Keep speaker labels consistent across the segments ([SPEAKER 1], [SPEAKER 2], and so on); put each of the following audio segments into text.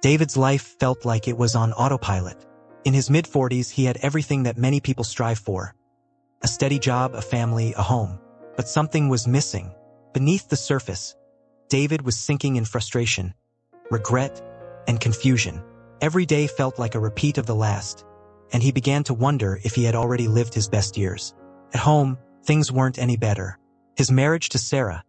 [SPEAKER 1] David's life felt like it was on autopilot. In his mid-40s, he had everything that many people strive for. A steady job, a family, a home. But something was missing. Beneath the surface, David was sinking in frustration, regret, and confusion. Every day felt like a repeat of the last, and he began to wonder if he had already lived his best years. At home, things weren't any better. His marriage to Sarah,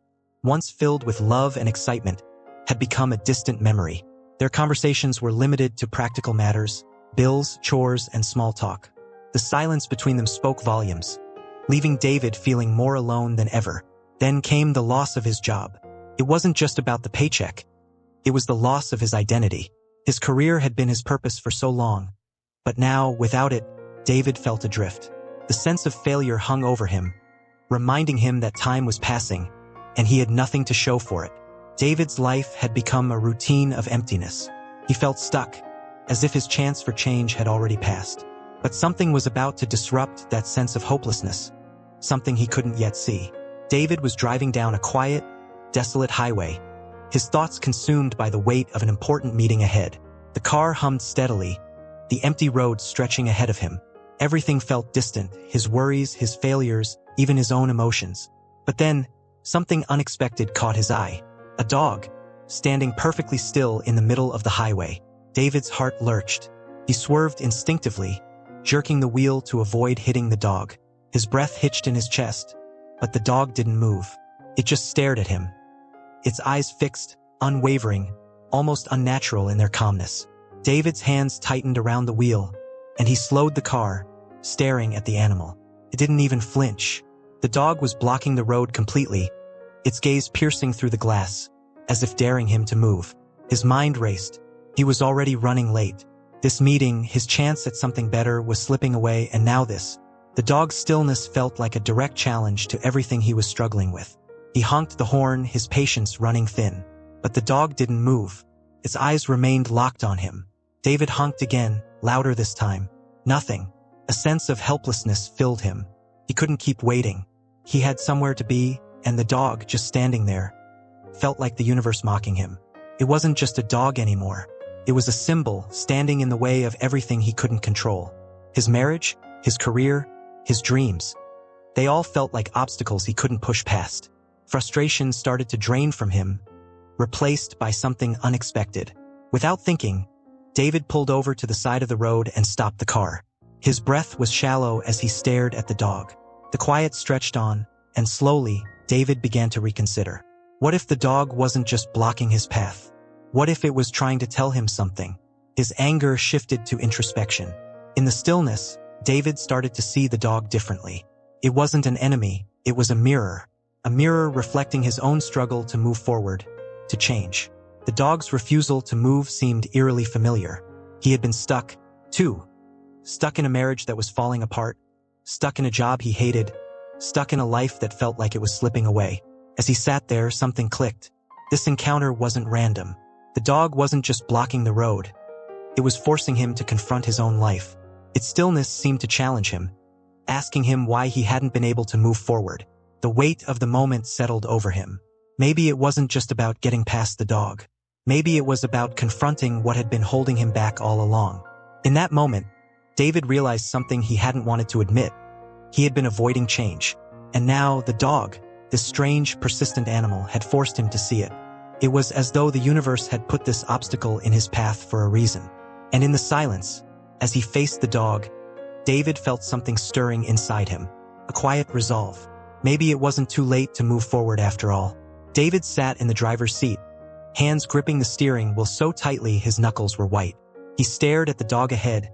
[SPEAKER 1] once filled with love and excitement, had become a distant memory. Their conversations were limited to practical matters, bills, chores, and small talk. The silence between them spoke volumes, leaving David feeling more alone than ever. Then came the loss of his job. It wasn't just about the paycheck. It was the loss of his identity. His career had been his purpose for so long, but now, without it, David felt adrift. The sense of failure hung over him, reminding him that time was passing, and he had nothing to show for it. David's life had become a routine of emptiness. He felt stuck, as if his chance for change had already passed. But something was about to disrupt that sense of hopelessness, something he couldn't yet see. David was driving down a quiet, desolate highway, his thoughts consumed by the weight of an important meeting ahead. The car hummed steadily, the empty road stretching ahead of him. Everything felt distant, his worries, his failures, even his own emotions. But then, something unexpected caught his eye. A dog, standing perfectly still in the middle of the highway. David's heart lurched. He swerved instinctively, jerking the wheel to avoid hitting the dog. His breath hitched in his chest, but the dog didn't move. It just stared at him, its eyes fixed, unwavering, almost unnatural in their calmness. David's hands tightened around the wheel, and he slowed the car, staring at the animal. It didn't even flinch. The dog was blocking the road completely, its gaze piercing through the glass, as if daring him to move. His mind raced. He was already running late. This meeting, his chance at something better, was slipping away, and now this. The dog's stillness felt like a direct challenge to everything he was struggling with. He honked the horn, his patience running thin. But the dog didn't move. Its eyes remained locked on him. David honked again, louder this time. Nothing. A sense of helplessness filled him. He couldn't keep waiting. He had somewhere to be, and the dog, just standing there, felt like the universe mocking him. It wasn't just a dog anymore. It was a symbol standing in the way of everything he couldn't control. His marriage, his career, his dreams. They all felt like obstacles he couldn't push past. Frustration started to drain from him, replaced by something unexpected. Without thinking, David pulled over to the side of the road and stopped the car. His breath was shallow as he stared at the dog. The quiet stretched on, and slowly, David began to reconsider. What if the dog wasn't just blocking his path? What if it was trying to tell him something? His anger shifted to introspection. In the stillness, David started to see the dog differently. It wasn't an enemy, it was a mirror reflecting his own struggle to move forward, to change. The dog's refusal to move seemed eerily familiar. He had been stuck, too. Stuck in a marriage that was falling apart, stuck in a job he hated, stuck in a life that felt like it was slipping away. As he sat there, something clicked. This encounter wasn't random. The dog wasn't just blocking the road. It was forcing him to confront his own life. Its stillness seemed to challenge him, asking him why he hadn't been able to move forward. The weight of the moment settled over him. Maybe it wasn't just about getting past the dog. Maybe it was about confronting what had been holding him back all along. In that moment, David realized something he hadn't wanted to admit. He had been avoiding change. And now the dog, this strange, persistent animal, had forced him to see it. It was as though the universe had put this obstacle in his path for a reason. And in the silence, as he faced the dog, David felt something stirring inside him. A quiet resolve. Maybe it wasn't too late to move forward after all. David sat in the driver's seat, hands gripping the steering wheel so tightly his knuckles were white. He stared at the dog ahead,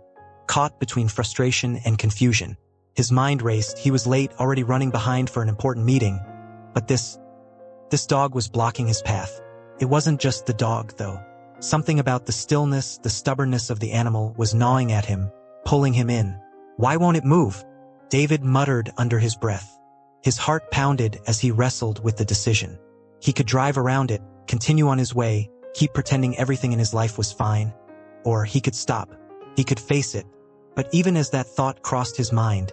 [SPEAKER 1] caught between frustration and confusion. His mind raced. He was late, already running behind for an important meeting. But this dog was blocking his path. It wasn't just the dog, though. Something about the stillness, the stubbornness of the animal was gnawing at him, pulling him in. Why won't it move? David muttered under his breath. His heart pounded as he wrestled with the decision. He could drive around it, continue on his way, keep pretending everything in his life was fine. Or he could stop. He could face it. But even as that thought crossed his mind,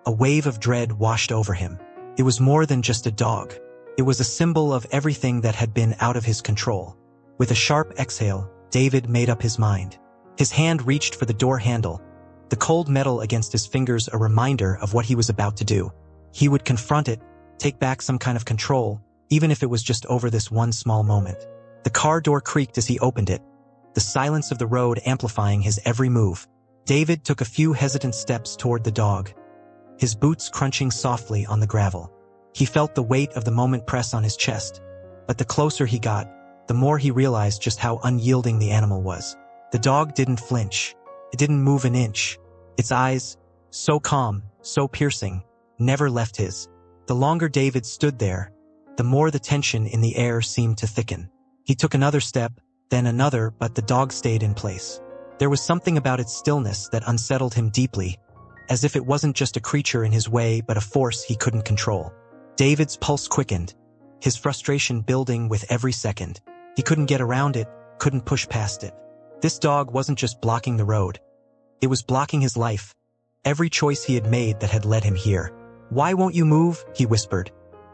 [SPEAKER 1] a wave of dread washed over him. It was more than just a dog. It was a symbol of everything that had been out of his control. With a sharp exhale, David made up his mind. His hand reached for the door handle, the cold metal against his fingers a reminder of what he was about to do. He would confront it, take back some kind of control, even if it was just over this one small moment. The car door creaked as he opened it, the silence of the road amplifying his every move. David took a few hesitant steps toward the dog, his boots crunching softly on the gravel. He felt the weight of the moment press on his chest, but the closer he got, the more he realized just how unyielding the animal was. The dog didn't flinch. It didn't move an inch. Its eyes, so calm, so piercing, never left his. The longer David stood there, the more the tension in the air seemed to thicken. He took another step, then another, but the dog stayed in place. There was something about its stillness that unsettled him deeply, as if it wasn't just a creature in his way but a force he couldn't control. David's pulse quickened, his frustration building with every second. He couldn't get around it, couldn't push past it. This dog wasn't just blocking the road. It was blocking his life, every choice he had made that had led him here. "Why won't you move?" he whispered.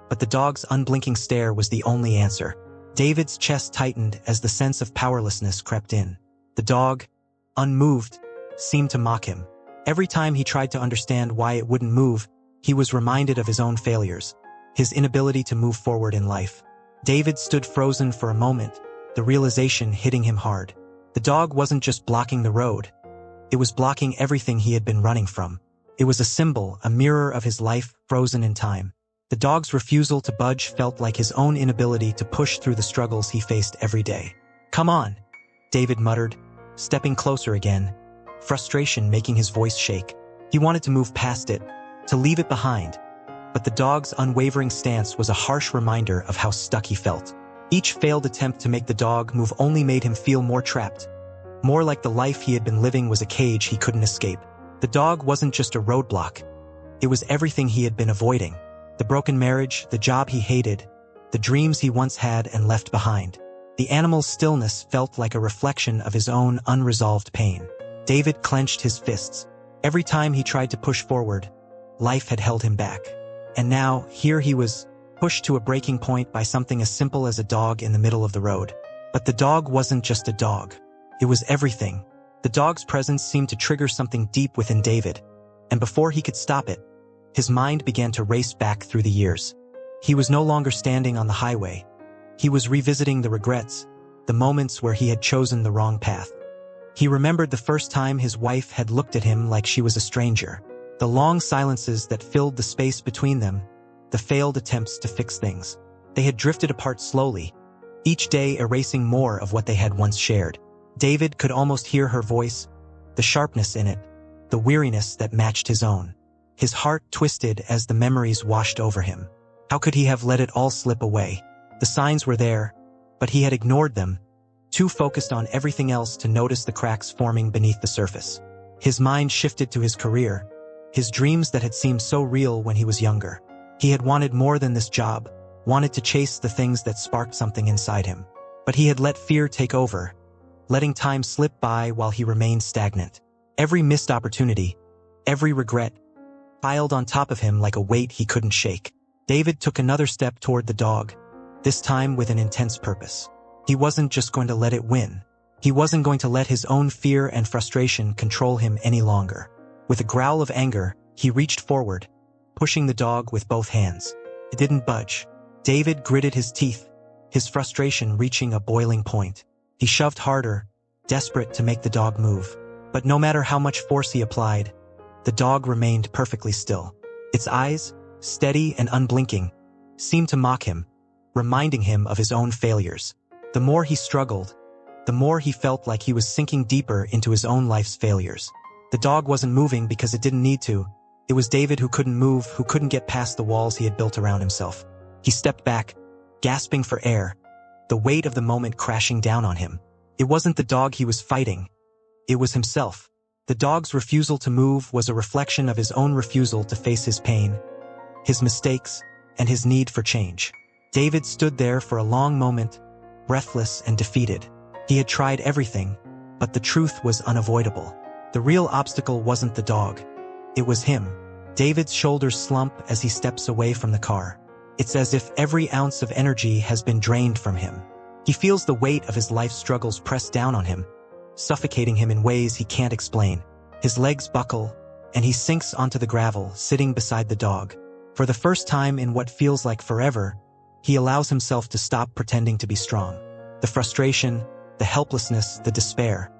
[SPEAKER 1] But the dog's unblinking stare was the only answer. David's chest tightened as the sense of powerlessness crept in. The dog, unmoved, seemed to mock him. Every time he tried to understand why it wouldn't move, he was reminded of his own failures, his inability to move forward in life. David stood frozen for a moment, the realization hitting him hard. The dog wasn't just blocking the road. It was blocking everything he had been running from. It was a symbol, a mirror of his life, frozen in time. The dog's refusal to budge felt like his own inability to push through the struggles he faced every day. "Come on," David muttered, stepping closer again, frustration making his voice shake. He wanted to move past it, to leave it behind, but the dog's unwavering stance was a harsh reminder of how stuck he felt. Each failed attempt to make the dog move only made him feel more trapped, more like the life he had been living was a cage he couldn't escape. The dog wasn't just a roadblock. It was everything he had been avoiding. The broken marriage, the job he hated, the dreams he once had and left behind. The animal's stillness felt like a reflection of his own unresolved pain. David clenched his fists. Every time he tried to push forward, life had held him back. And now, here he was, pushed to a breaking point by something as simple as a dog in the middle of the road. But the dog wasn't just a dog. It was everything. The dog's presence seemed to trigger something deep within David, and before he could stop it, his mind began to race back through the years. He was no longer standing on the highway. He was revisiting the regrets, the moments where he had chosen the wrong path. He remembered the first time his wife had looked at him like she was a stranger, the long silences that filled the space between them, the failed attempts to fix things. They had drifted apart slowly, each day erasing more of what they had once shared. David could almost hear her voice, the sharpness in it, the weariness that matched his own. His heart twisted as the memories washed over him. How could he have let it all slip away? The signs were there, but he had ignored them, too focused on everything else to notice the cracks forming beneath the surface. His mind shifted to his career, his dreams that had seemed so real when he was younger. He had wanted more than this job, wanted to chase the things that sparked something inside him. But he had let fear take over, letting time slip by while he remained stagnant. Every missed opportunity, every regret, piled on top of him like a weight he couldn't shake. David took another step toward the dog, this time with an intense purpose. He wasn't just going to let it win. He wasn't going to let his own fear and frustration control him any longer. With a growl of anger, he reached forward, pushing the dog with both hands. It didn't budge. David gritted his teeth, his frustration reaching a boiling point. He shoved harder, desperate to make the dog move. But no matter how much force he applied, the dog remained perfectly still. Its eyes, steady and unblinking, seemed to mock him, reminding him of his own failures. The more he struggled, the more he felt like he was sinking deeper into his own life's failures. The dog wasn't moving because it didn't need to. It was David who couldn't move, who couldn't get past the walls he had built around himself. He stepped back, gasping for air, the weight of the moment crashing down on him. It wasn't the dog he was fighting. It was himself. The dog's refusal to move was a reflection of his own refusal to face his pain, his mistakes, and his need for change. David stood there for a long moment, breathless and defeated. He had tried everything, but the truth was unavoidable. The real obstacle wasn't the dog. It was him. David's shoulders slump as he steps away from the car. It's as if every ounce of energy has been drained from him. He feels the weight of his life struggles press down on him, suffocating him in ways he can't explain. His legs buckle, and he sinks onto the gravel, sitting beside the dog. For the first time in what feels like forever, he allows himself to stop pretending to be strong. The frustration, the helplessness, the despair.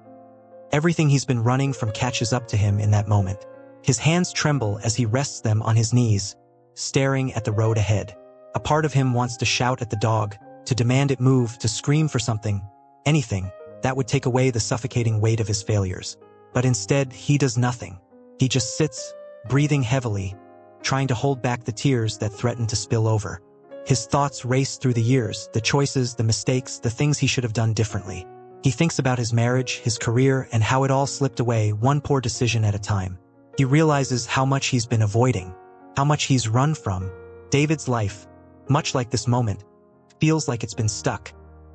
[SPEAKER 1] Everything he's been running from catches up to him in that moment. His hands tremble as he rests them on his knees, staring at the road ahead. A part of him wants to shout at the dog, to demand it move, to scream for something, anything, that would take away the suffocating weight of his failures. But instead, he does nothing. He just sits, breathing heavily, trying to hold back the tears that threaten to spill over. His thoughts race through the years, the choices, the mistakes, the things he should have done differently. He thinks about his marriage, his career, and how it all slipped away, one poor decision at a time. He realizes how much he's been avoiding, how much he's run from. David's life, much like this moment, feels like it's been stuck,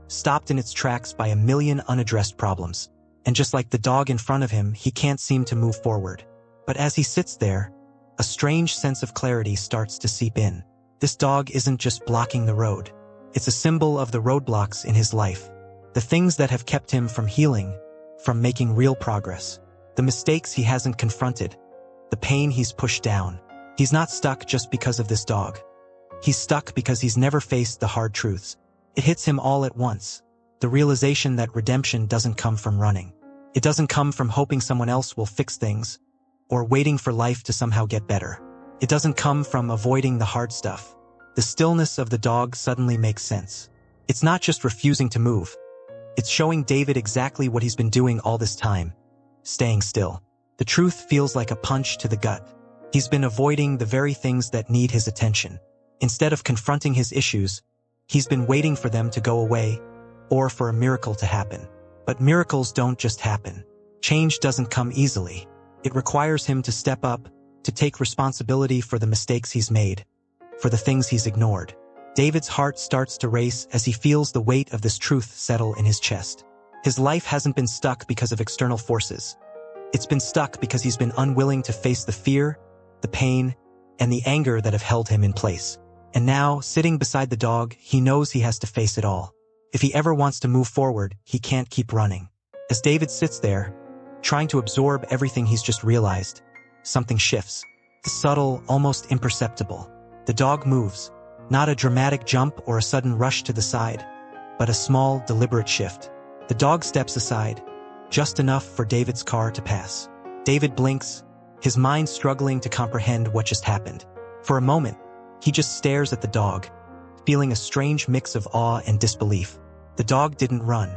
[SPEAKER 1] stopped in its tracks by a million unaddressed problems. And just like the dog in front of him, he can't seem to move forward. But as he sits there, a strange sense of clarity starts to seep in. This dog isn't just blocking the road. It's a symbol of the roadblocks in his life. The things that have kept him from healing, from making real progress. The mistakes he hasn't confronted. The pain he's pushed down. He's not stuck just because of this dog. He's stuck because he's never faced the hard truths. It hits him all at once. The realization that redemption doesn't come from running. It doesn't come from hoping someone else will fix things, or waiting for life to somehow get better. It doesn't come from avoiding the hard stuff. The stillness of the dog suddenly makes sense. It's not just refusing to move. It's showing David exactly what he's been doing all this time. Staying still. The truth feels like a punch to the gut. He's been avoiding the very things that need his attention. Instead of confronting his issues, he's been waiting for them to go away, or for a miracle to happen. But miracles don't just happen. Change doesn't come easily. It requires him to step up, to take responsibility for the mistakes he's made, for the things he's ignored. David's heart starts to race as he feels the weight of this truth settle in his chest. His life hasn't been stuck because of external forces. It's been stuck because he's been unwilling to face the fear, the pain, and the anger that have held him in place. And now, sitting beside the dog, he knows he has to face it all. If he ever wants to move forward, he can't keep running. As David sits there, trying to absorb everything he's just realized, something shifts. Subtle, almost imperceptible. The dog moves. Not a dramatic jump or a sudden rush to the side, but a small, deliberate shift. The dog steps aside, just enough for David's car to pass. David blinks, his mind struggling to comprehend what just happened. For a moment, he just stares at the dog, feeling a strange mix of awe and disbelief. The dog didn't run.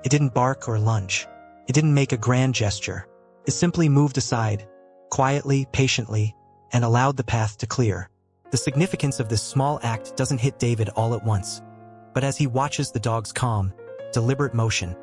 [SPEAKER 1] It didn't bark or lunge. It didn't make a grand gesture. It simply moved aside, quietly, patiently, and allowed the path to clear. The significance of this small act doesn't hit David all at once, but as he watches the dog's calm, deliberate motion,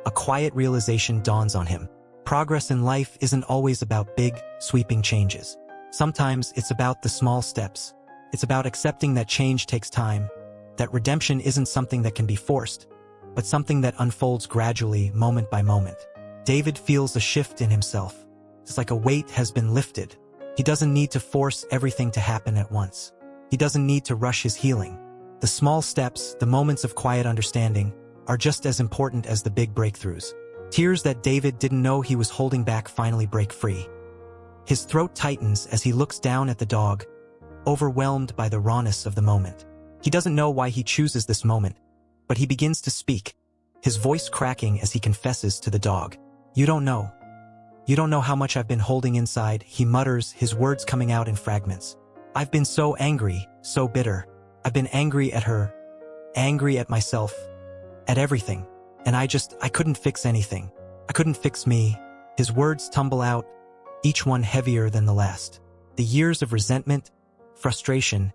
[SPEAKER 1] a quiet realization dawns on him. Progress in life isn't always about big, sweeping changes. Sometimes it's about the small steps. It's about accepting that change takes time, that redemption isn't something that can be forced, but something that unfolds gradually, moment by moment. David feels a shift in himself. It's like a weight has been lifted. He doesn't need to force everything to happen at once. He doesn't need to rush his healing. The small steps, the moments of quiet understanding, are just as important as the big breakthroughs. Tears that David didn't know he was holding back finally break free. His throat tightens as he looks down at the dog, overwhelmed by the rawness of the moment. He doesn't know why he chooses this moment, but he begins to speak, his voice cracking as he confesses to the dog. "You don't know. You don't know how much I've been holding inside," he mutters, his words coming out in fragments. "I've been so angry, so bitter. I've been angry at her, angry at myself, at everything. And I couldn't fix anything. I couldn't fix me." His words tumble out, each one heavier than the last. The years of resentment, frustration,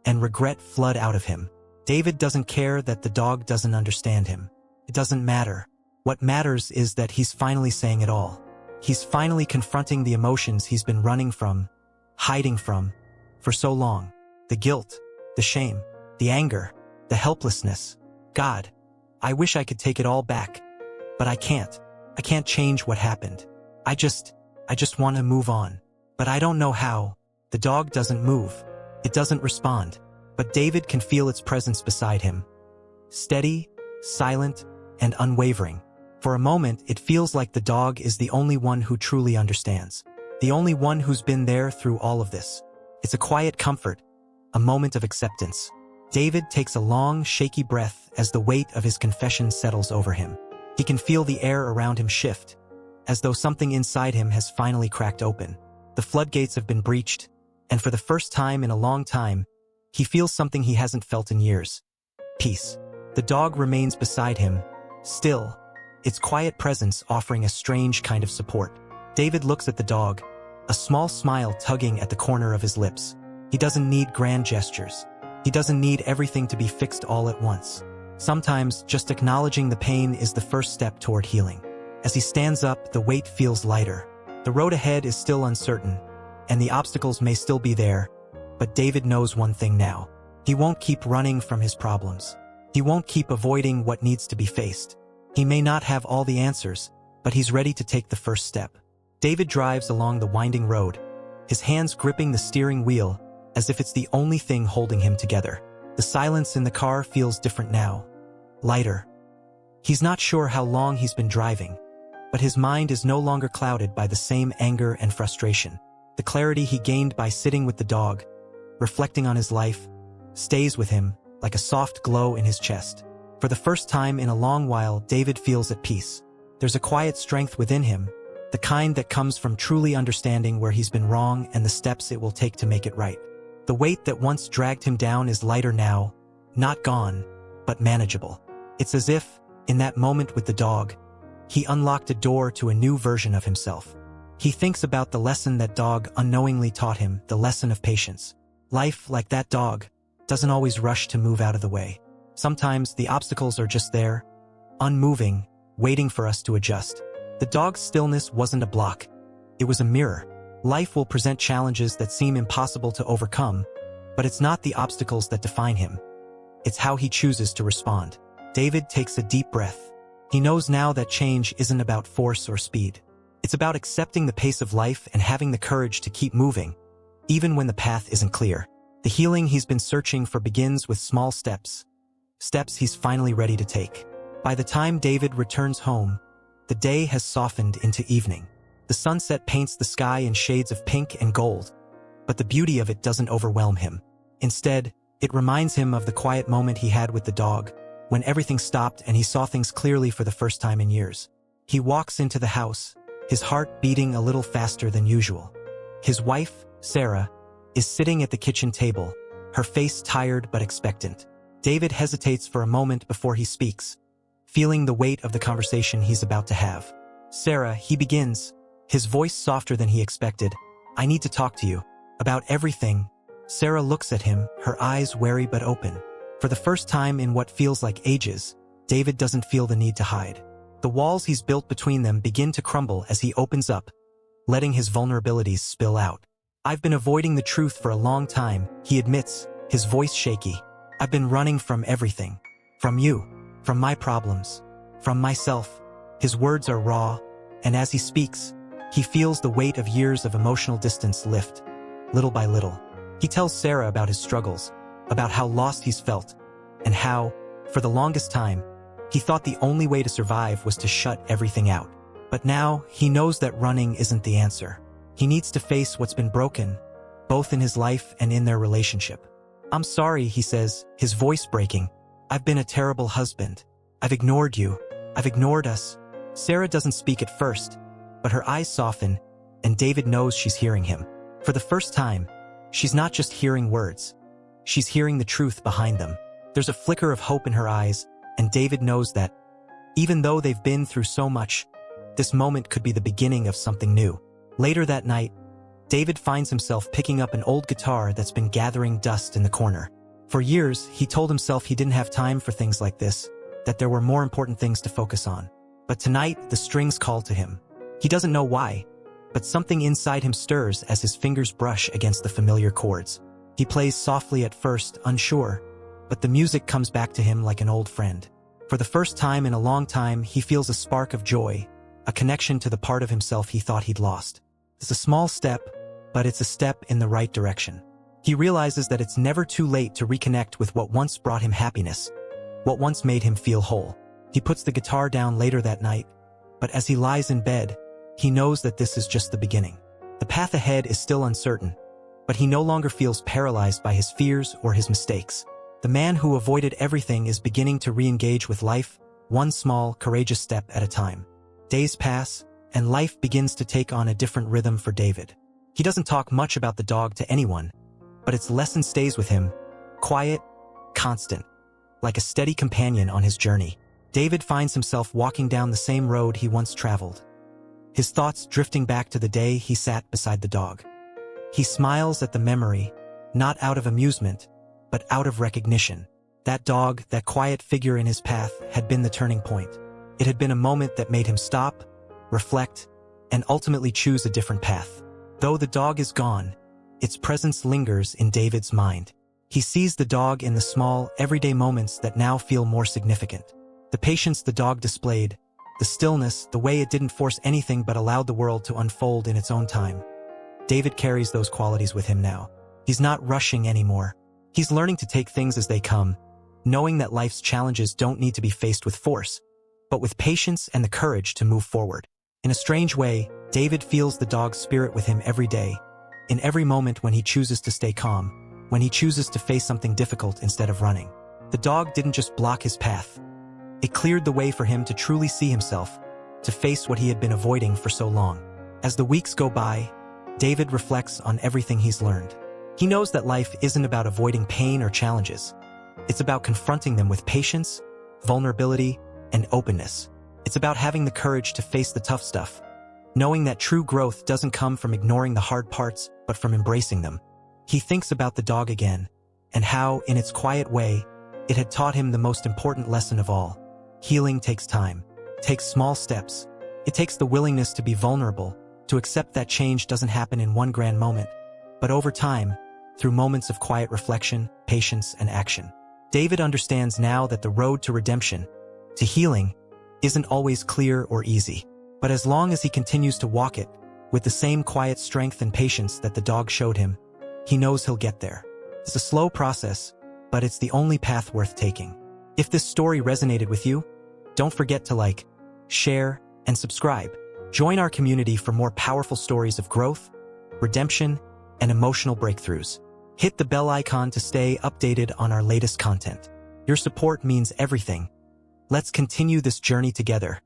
[SPEAKER 1] and regret flood out of him. David doesn't care that the dog doesn't understand him. It doesn't matter. What matters is that he's finally saying it all. He's finally confronting the emotions he's been running from, hiding from, for so long. The guilt, the shame, the anger, the helplessness. God, I wish I could take it all back, but I can't. I can't change what happened. I just want to move on. But I don't know how. The dog doesn't move. It doesn't respond. But David can feel its presence beside him. Steady, silent, and unwavering. For a moment, it feels like the dog is the only one who truly understands. The only one who's been there through all of this. It's a quiet comfort, a moment of acceptance. David takes a long, shaky breath as the weight of his confession settles over him. He can feel the air around him shift, as though something inside him has finally cracked open. The floodgates have been breached, and for the first time in a long time, he feels something he hasn't felt in years. Peace. The dog remains beside him, still, its quiet presence offering a strange kind of support. David looks at the dog, a small smile tugging at the corner of his lips. He doesn't need grand gestures. He doesn't need everything to be fixed all at once. Sometimes, just acknowledging the pain is the first step toward healing. As he stands up, the weight feels lighter. The road ahead is still uncertain, and the obstacles may still be there, but David knows one thing now. He won't keep running from his problems. He won't keep avoiding what needs to be faced. He may not have all the answers, but he's ready to take the first step. David drives along the winding road, his hands gripping the steering wheel as if it's the only thing holding him together. The silence in the car feels different now, lighter. He's not sure how long he's been driving, but his mind is no longer clouded by the same anger and frustration. The clarity he gained by sitting with the dog, reflecting on his life, stays with him like a soft glow in his chest. For the first time in a long while, David feels at peace. There's a quiet strength within him, the kind that comes from truly understanding where he's been wrong and the steps it will take to make it right. The weight that once dragged him down is lighter now, not gone, but manageable. It's as if, in that moment with the dog, he unlocked a door to a new version of himself. He thinks about the lesson that dog unknowingly taught him, the lesson of patience. Life, like that dog, doesn't always rush to move out of the way. Sometimes the obstacles are just there, unmoving, waiting for us to adjust. The dog's stillness wasn't a block. It was a mirror. Life will present challenges that seem impossible to overcome, but it's not the obstacles that define him. It's how he chooses to respond. David takes a deep breath. He knows now that change isn't about force or speed. It's about accepting the pace of life and having the courage to keep moving, even when the path isn't clear. The healing he's been searching for begins with small steps. Steps he's finally ready to take. By the time David returns home, the day has softened into evening. The sunset paints the sky in shades of pink and gold, but the beauty of it doesn't overwhelm him. Instead, it reminds him of the quiet moment he had with the dog, when everything stopped and he saw things clearly for the first time in years. He walks into the house, his heart beating a little faster than usual. His wife, Sarah, is sitting at the kitchen table, her face tired but expectant. David hesitates for a moment before he speaks, feeling the weight of the conversation he's about to have. "Sarah," he begins, his voice softer than he expected. "I need to talk to you. About everything." Sarah looks at him, her eyes wary but open. For the first time in what feels like ages, David doesn't feel the need to hide. The walls he's built between them begin to crumble as he opens up, letting his vulnerabilities spill out. "I've been avoiding the truth for a long time," he admits, his voice shaky. "I've been running from everything. From you. From my problems. From myself." His words are raw, and as he speaks, he feels the weight of years of emotional distance lift, little by little. He tells Sarah about his struggles, about how lost he's felt, and how, for the longest time, he thought the only way to survive was to shut everything out. But now, he knows that running isn't the answer. He needs to face what's been broken, both in his life and in their relationship. "I'm sorry," he says, his voice breaking. "I've been a terrible husband. I've ignored you. I've ignored us." Sarah doesn't speak at first, but her eyes soften, and David knows she's hearing him. For the first time, she's not just hearing words. She's hearing the truth behind them. There's a flicker of hope in her eyes, and David knows that, even though they've been through so much, this moment could be the beginning of something new. Later that night, David finds himself picking up an old guitar that's been gathering dust in the corner. For years, he told himself he didn't have time for things like this, that there were more important things to focus on. But tonight, the strings call to him. He doesn't know why, but something inside him stirs as his fingers brush against the familiar chords. He plays softly at first, unsure, but the music comes back to him like an old friend. For the first time in a long time, he feels a spark of joy, a connection to the part of himself he thought he'd lost. It's a small step, but it's a step in the right direction. He realizes that it's never too late to reconnect with what once brought him happiness, what once made him feel whole. He puts the guitar down later that night, but as he lies in bed, he knows that this is just the beginning. The path ahead is still uncertain, but he no longer feels paralyzed by his fears or his mistakes. The man who avoided everything is beginning to re-engage with life, one small, courageous step at a time. Days pass, and life begins to take on a different rhythm for David. He doesn't talk much about the dog to anyone, but its lesson stays with him, quiet, constant, like a steady companion on his journey. David finds himself walking down the same road he once traveled, his thoughts drifting back to the day he sat beside the dog. He smiles at the memory, not out of amusement, but out of recognition. That dog, that quiet figure in his path, had been the turning point. It had been a moment that made him stop, reflect, and ultimately choose a different path. Though the dog is gone, its presence lingers in David's mind. He sees the dog in the small, everyday moments that now feel more significant. The patience the dog displayed, the stillness, the way it didn't force anything but allowed the world to unfold in its own time. David carries those qualities with him now. He's not rushing anymore. He's learning to take things as they come, knowing that life's challenges don't need to be faced with force, but with patience and the courage to move forward. In a strange way, David feels the dog's spirit with him every day, in every moment when he chooses to stay calm, when he chooses to face something difficult instead of running. The dog didn't just block his path. It cleared the way for him to truly see himself, to face what he had been avoiding for so long. As the weeks go by, David reflects on everything he's learned. He knows that life isn't about avoiding pain or challenges. It's about confronting them with patience, vulnerability, and openness. It's about having the courage to face the tough stuff, knowing that true growth doesn't come from ignoring the hard parts, but from embracing them. He thinks about the dog again, and how, in its quiet way, it had taught him the most important lesson of all. Healing takes time, takes small steps. It takes the willingness to be vulnerable, to accept that change doesn't happen in one grand moment, but over time, through moments of quiet reflection, patience, and action. David understands now that the road to redemption, to healing, isn't always clear or easy. But as long as he continues to walk it, with the same quiet strength and patience that the dog showed him, he knows he'll get there. It's a slow process, but it's the only path worth taking. If this story resonated with you, don't forget to like, share, and subscribe. Join our community for more powerful stories of growth, redemption, and emotional breakthroughs. Hit the bell icon to stay updated on our latest content. Your support means everything. Let's continue this journey together.